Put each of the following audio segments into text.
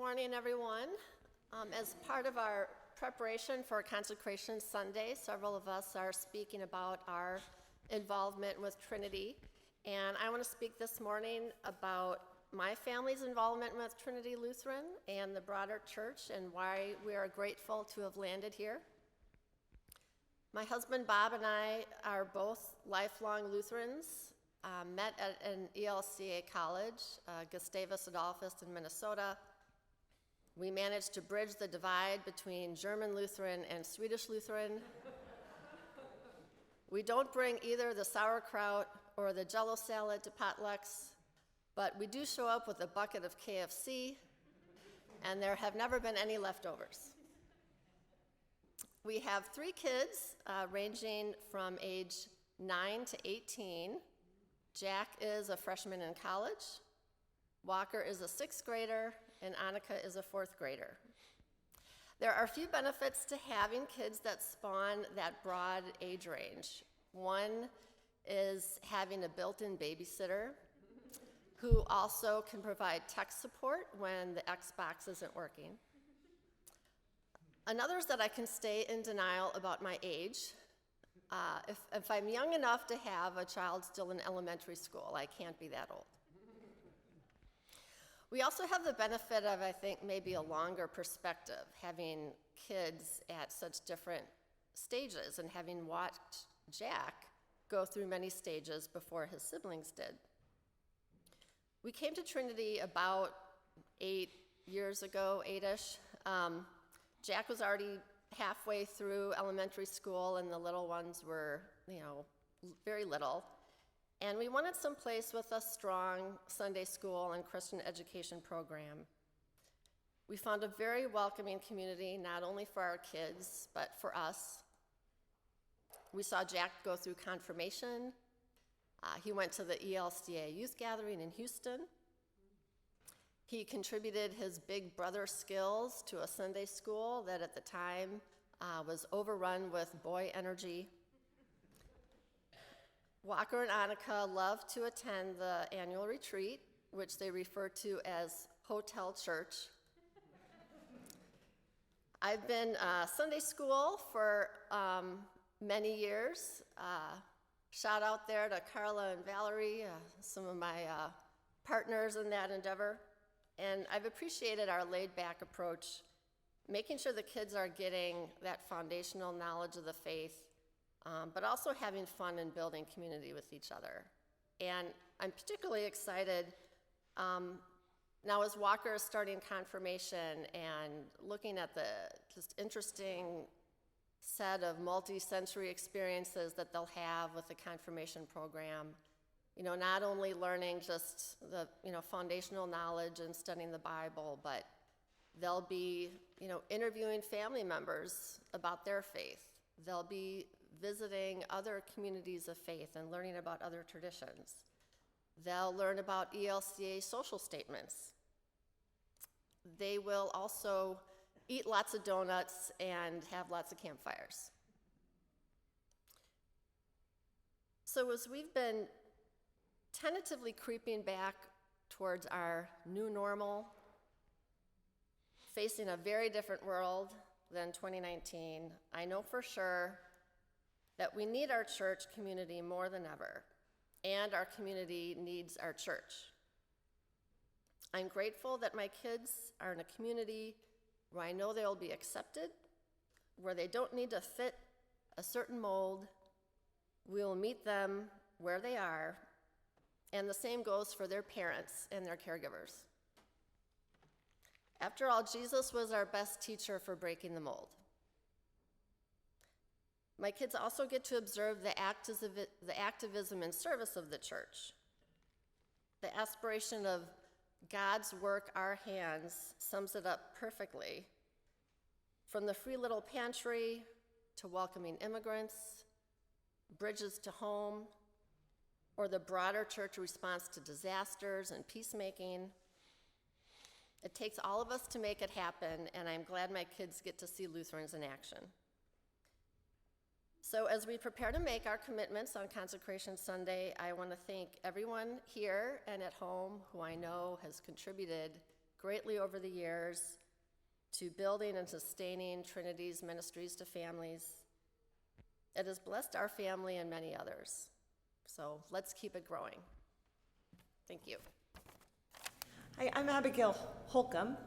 morning, everyone. As part of our preparation for Consecration Sunday, several of us are speaking about our involvement with Trinity. And I want to speak this morning about my family's involvement with Trinity Lutheran and the broader church and why we are grateful to have landed here. My husband Bob and I are both lifelong Lutherans, met at an ELCA college, Gustavus Adolphus in Minnesota. We managed to bridge the divide between German Lutheran and Swedish Lutheran. We don't bring either the sauerkraut or the Jell-O salad to potlucks, but we do show up with a bucket of KFC, and there have never been any leftovers. We have 3 kids ranging from age 9 to 18. Jack is a freshman in college, Walker is a 6th grader, and Annika is a 4th grader. There are a few benefits to having kids that spawn that broad age range. One is having a built-in babysitter who also can provide tech support when the Xbox isn't working. Another is that I can stay in denial about my age. If I'm young enough to have a child still in elementary school, I can't be that old. We also have the benefit of, I think, maybe a longer perspective, having kids at such different stages and having watched Jack go through many stages before his siblings did. We came to Trinity about 8 years ago, 8-ish. Jack was already halfway through elementary school, and the little ones were, very little. And we wanted some place with a strong Sunday school and Christian education program. We found a very welcoming community, not only for our kids, but for us. We saw Jack go through confirmation. He went to the ELCA youth gathering in Houston. He contributed his big brother skills to a Sunday school that at the time was overrun with boy energy. Walker and Annika love to attend the annual retreat, which they refer to as Hotel Church. I've been Sunday school for many years. Shout out there to Carla and Valerie, some of my partners in that endeavor. And I've appreciated our laid-back approach, making sure the kids are getting that foundational knowledge of the faith, but also having fun and building community with each other. And I'm particularly excited now as Walker is starting confirmation and looking at the just interesting set of multi-sensory experiences that they'll have with the confirmation program. Not only learning just the, foundational knowledge and studying the Bible, but they'll be, interviewing family members about their faith. They'll be visiting other communities of faith and learning about other traditions. They'll learn about ELCA social statements. They will also eat lots of donuts and have lots of campfires. So as we've been tentatively creeping back towards our new normal, facing a very different world than 2019, I know for sure that we need our church community more than ever, and our community needs our church. I'm grateful that my kids are in a community where I know they'll be accepted, where they don't need to fit a certain mold. We'll meet them where they are, and the same goes for their parents and their caregivers. After all, Jesus was our best teacher for breaking the mold. My kids also get to observe the activism and service of the church. The aspiration of God's work, our hands, sums it up perfectly. From the free little pantry to welcoming immigrants, bridges to home, or the broader church response to disasters and peacemaking. It takes all of us to make it happen, and I'm glad my kids get to see Lutherans in action. So as we prepare to make our commitments on Consecration Sunday, I want to thank everyone here and at home who I know has contributed greatly over the years to building and sustaining Trinity's ministries to families. It has blessed our family and many others. So let's keep it growing. Thank you. Hi, I'm Abigail Holcomb.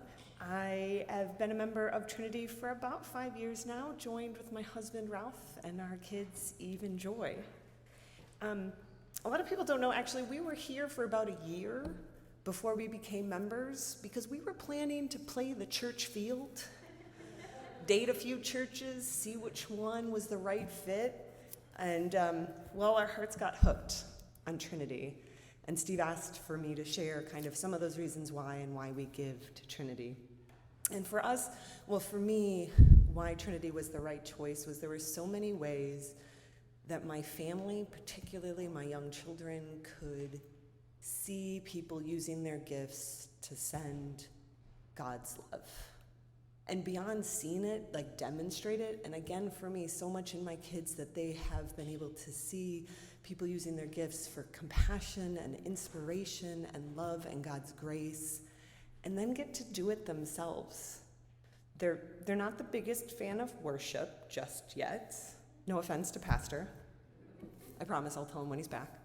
I have been a member of Trinity for about 5 years now, joined with my husband Ralph and our kids Eve and Joy. A lot of people don't know, actually, we were here for about a year before we became members because we were planning to play the church field, date a few churches, see which one was the right fit, and well, our hearts got hooked on Trinity. And Steve asked for me to share kind of some of those reasons why and why we give to Trinity. And for us, well, for me, why Trinity was the right choice was there were so many ways that my family, particularly my young children, could see people using their gifts to send God's love. And beyond seeing it, like demonstrate it, and again, for me, so much in my kids that they have been able to see people using their gifts for compassion and inspiration and love and God's grace, and then get to do it themselves. They're not the biggest fan of worship just yet. No offense to Pastor. I promise I'll tell him when he's back.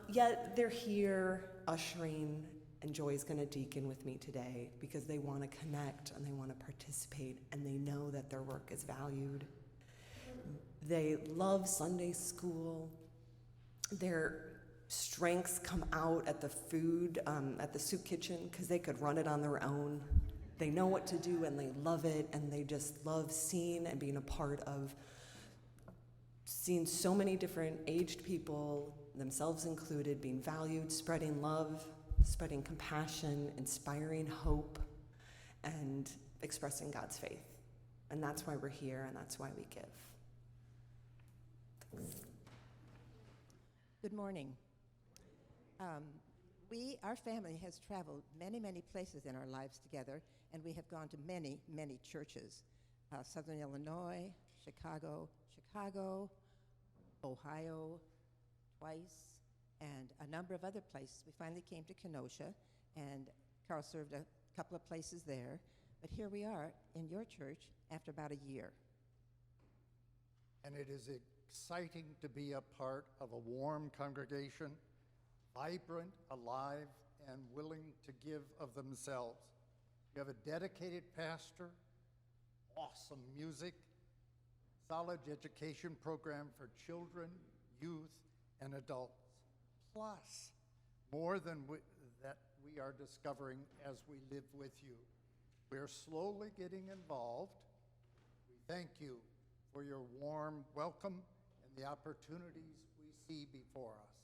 Yet they're here ushering, and Joy's going to deacon with me today because they want to connect and they want to participate and they know that their work is valued. They love Sunday school. Their strengths come out at the food, at the soup kitchen, because they could run it on their own. They know what to do and they love it, and they just love seeing and being a part of seeing so many different aged people, themselves included, being valued, spreading love, spreading compassion, inspiring hope, and expressing God's faith. And that's why we're here, and that's why we give. Thanks. Good morning. Our family has traveled many, many places in our lives together, and we have gone to many, many churches. Southern Illinois, Chicago, Ohio, twice, and a number of other places. We finally came to Kenosha, and Carl served a couple of places there. But here we are in your church after about a year. And it is exciting to be a part of a warm congregation, vibrant, alive, and willing to give of themselves. You have a dedicated pastor, awesome music, solid education program for children, youth, and adults. Plus, more than that we are discovering as we live with you. We are slowly getting involved. We thank you for your warm welcome and the opportunities we see before us.